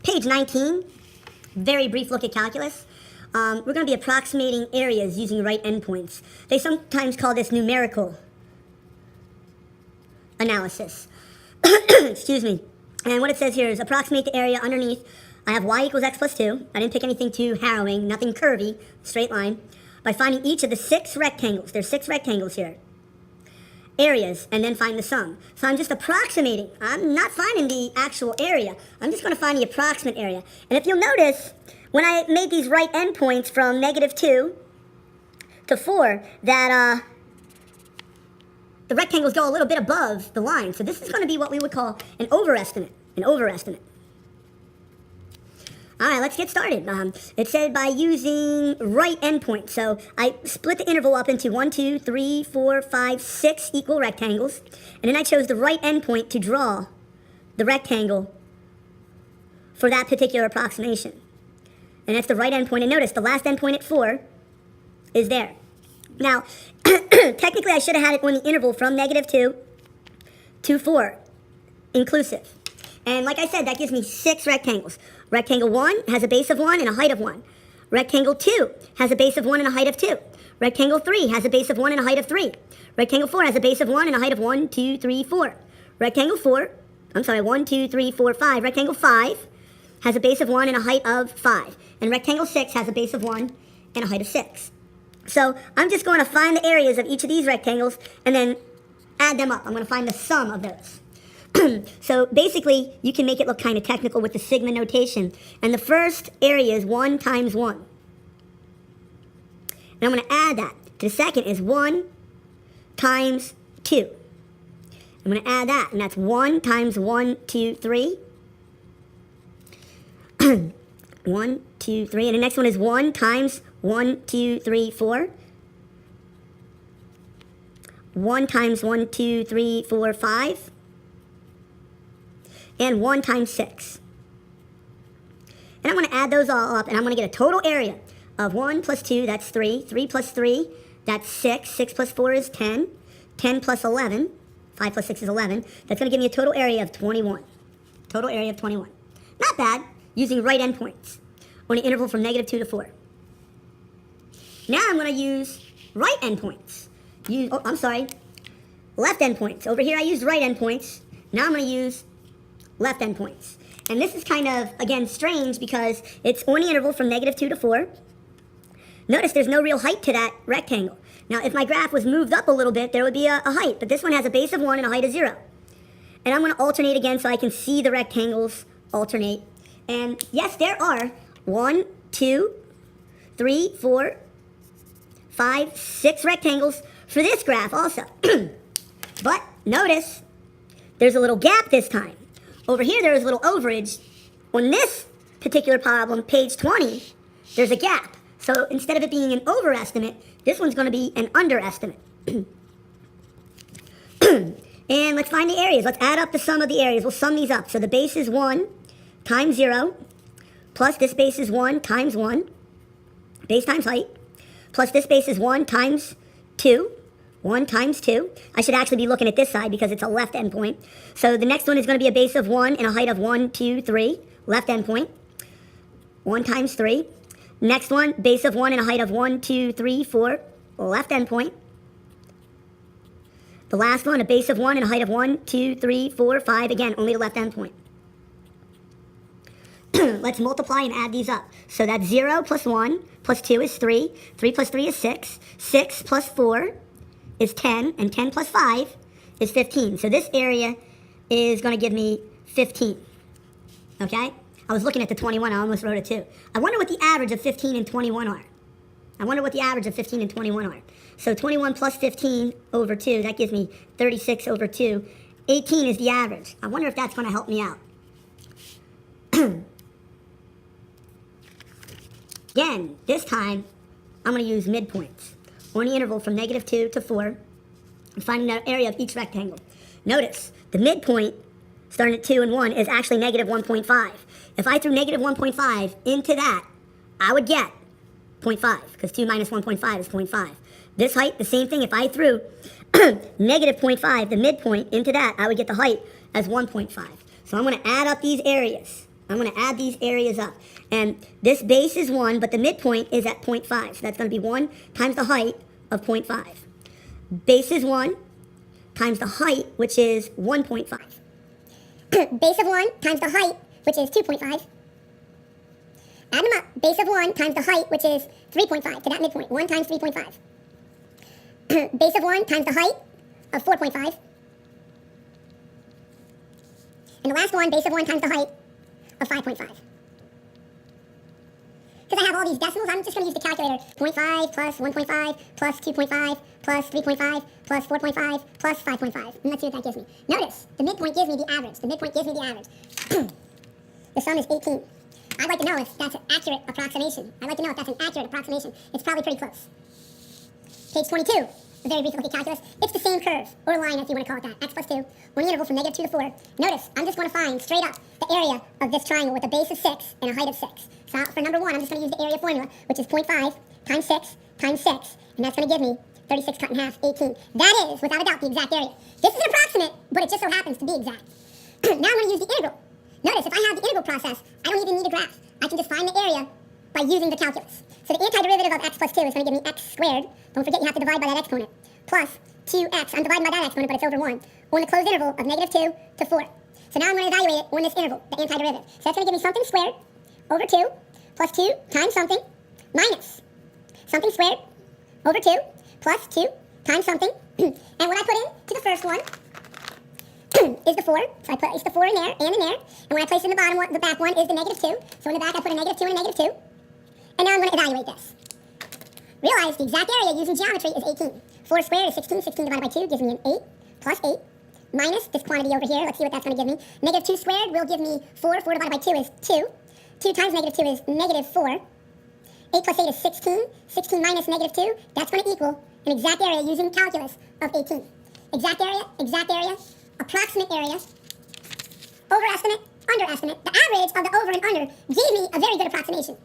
Page 19, very brief look at calculus. We're going to be approximating areas using right endpoints. They sometimes call this numerical analysis. Excuse me. And what it says here is approximate the area underneath. I have y equals x plus 2. I didn't pick anything too harrowing, nothing curvy, straight line. By finding each of the 6 rectangles, there's 6 rectangles here, areas, and then find the sum. So I'm just approximating. I'm not finding the actual area. I'm just going to find the approximate area. And if you'll notice, when I made these right endpoints from -2 to 4, that the rectangles go a little bit above the line. So this is going to be what we would call an overestimate. An overestimate. All right, let's get started. It said by using right endpoints. So I split the interval up into 1, 2, 3, 4, 5, 6 equal rectangles. And then I chose the right endpoint to draw the rectangle for that particular approximation. And that's the right endpoint. And notice the last endpoint at 4 is there. Now, technically I should have had it on the interval from -2 to 4, inclusive. And like I said, that gives me 6 rectangles. Rectangle 1 has a base of 1 and a height of 1. Rectangle 2 has a base of 1 and a height of 2. Rectangle 3 has a base of 1 and a height of 3. Rectangle 4 has a base of 1 and a height of 1, 2, 3, 4. Rectangle 1, 2, 3, 4, 5. Rectangle 5 has a base of 1 and a height of 5. And rectangle 6 has a base of 1 and a height of 6. So I'm just going to find the areas of each of these rectangles and then add them up. I'm going to find the sum of those. So basically, you can make it look kind of technical with the sigma notation. And the first area is 1 times 1. And I'm going to add that. The second is 1 times 2. I'm going to add that, and that's 1 times 1, 2, 3. 1, 2, 3. And the next one is 1 times 1, 2, 3, 4. 1 times 1, 2, 3, 4, 5. And 1 times 6. And I'm going to add those all up, and I'm going to get a total area of 1 plus 2, that's 3. 3 plus 3, that's 6. 6 plus 4 is 10. 10 plus 11, 5 plus 6 is 11. That's going to give me a total area of 21. Total area of 21. Not bad, using right endpoints on the interval from -2 to 4. Now I'm going to use right endpoints. Left endpoints. Over here I used right endpoints. Now I'm going to use left endpoints. And this is kind of, again, strange because it's on the interval from -2 to 4. Notice there's no real height to that rectangle. Now, if my graph was moved up a little bit, there would be a height. But this one has a base of 1 and a height of 0. And I'm going to alternate again so I can see the rectangles alternate. And yes, there are 1, 2, 3, 4, 5, 6 rectangles for this graph also. But notice there's a little gap this time. Over here, there is a little overage. On this particular problem, page 20, there's a gap. So instead of it being an overestimate, this one's going to be an underestimate. And let's find the areas. Let's add up the sum of the areas. We'll sum these up. So the base is 1 times 0, plus this base is 1 times 1, base times height, plus this base is 1 times 2, 1 times 2. I should actually be looking at this side because it's a left endpoint. So the next one is going to be a base of 1 and a height of 1, 2, 3. Left endpoint. 1 times 3. Next one, base of 1 and a height of 1, 2, 3, 4. Left endpoint. The last one, a base of 1 and a height of 1, 2, 3, 4, 5. Again, only the left endpoint. Let's multiply and add these up. So that's 0 plus 1 plus 2 is 3. 3 plus 3 is 6. 6 plus 4 is 10, and 10 plus 5 is 15. So this area is going to give me 15, okay? I was looking at the 21, I almost wrote it too. I wonder what the average of 15 and 21 are. I wonder what the average of 15 and 21 are. So 21 plus 15 over 2, that gives me 36 over 2. 18 is the average. I wonder if that's going to help me out. Again, this time, I'm going to use midpoints on the interval from -2 to 4, and finding the area of each rectangle. Notice, the midpoint, starting at 2 and 1, is actually -1.5. If I threw -1.5 into that, I would get 0.5, because 2 minus 1.5 is 0.5. This height, the same thing. If I threw -0.5, the midpoint, into that, I would get the height as 1.5. So I'm going to add up these areas. I'm going to add these areas up. And this base is 1, but the midpoint is at 0.5. So that's going to be 1 times the height of 0.5. Base is 1 times the height, which is 1.5. Base of 1 times the height, which is 2.5. Add them up. Base of 1 times the height, which is 3.5, to that midpoint. 1 times 3.5. Base of 1 times the height of 4.5. And the last one, base of 1 times the height of 5.5. Because I have all these decimals, I'm just going to use the calculator. 0.5 plus 1.5 plus 2.5 plus 3.5 plus 4.5 plus 5.5. And let's see what that gives me. Notice, the midpoint gives me the average. The midpoint gives me the average. The sum is 18. I'd like to know if that's an accurate approximation. It's probably pretty close. Page 22. A very brief look at calculus. It's the same curve, or line if you want to call it that. X plus 2, on the interval from -2 to 4. Notice, I'm just going to find straight up the area of this triangle with a base of 6 and a height of 6. So for number 1, I'm just going to use the area formula, which is 0.5 times 6 times 6. And that's going to give me 36 cut in half, 18. That is, without a doubt, the exact area. This is an approximate, but it just so happens to be exact. Now I'm going to use the integral. Notice, if I have the integral process, I don't even need a graph. I can just find the area by using the calculus. So the antiderivative of x plus 2 is going to give me x squared. Don't forget you have to divide by that exponent. Plus 2x. I'm dividing by that exponent, but it's over 1. On the closed interval of -2 to 4. So now I'm going to evaluate it on this interval, the antiderivative. So that's going to give me something squared over 2 plus 2 times something minus something squared over 2 plus 2 times something. And what I put in to the first one is the 4. So I place the 4 in there and in there. And when I place in the bottom one, the back one is the -2. So in the back I put a -2 and a -2. And now I'm going to evaluate this. Realize the exact area using geometry is 18. 4 squared is 16. 16 divided by 2 gives me an 8 plus 8 minus this quantity over here. Let's see what that's going to give me. -2 squared will give me 4. 4 divided by 2 is 2. 2 times -2 is -4. 8 plus 8 is 16. 16 minus -2, that's going to equal an exact area using calculus of 18. Exact area, approximate area, overestimate, underestimate. The average of the over and under gave me a very good approximation.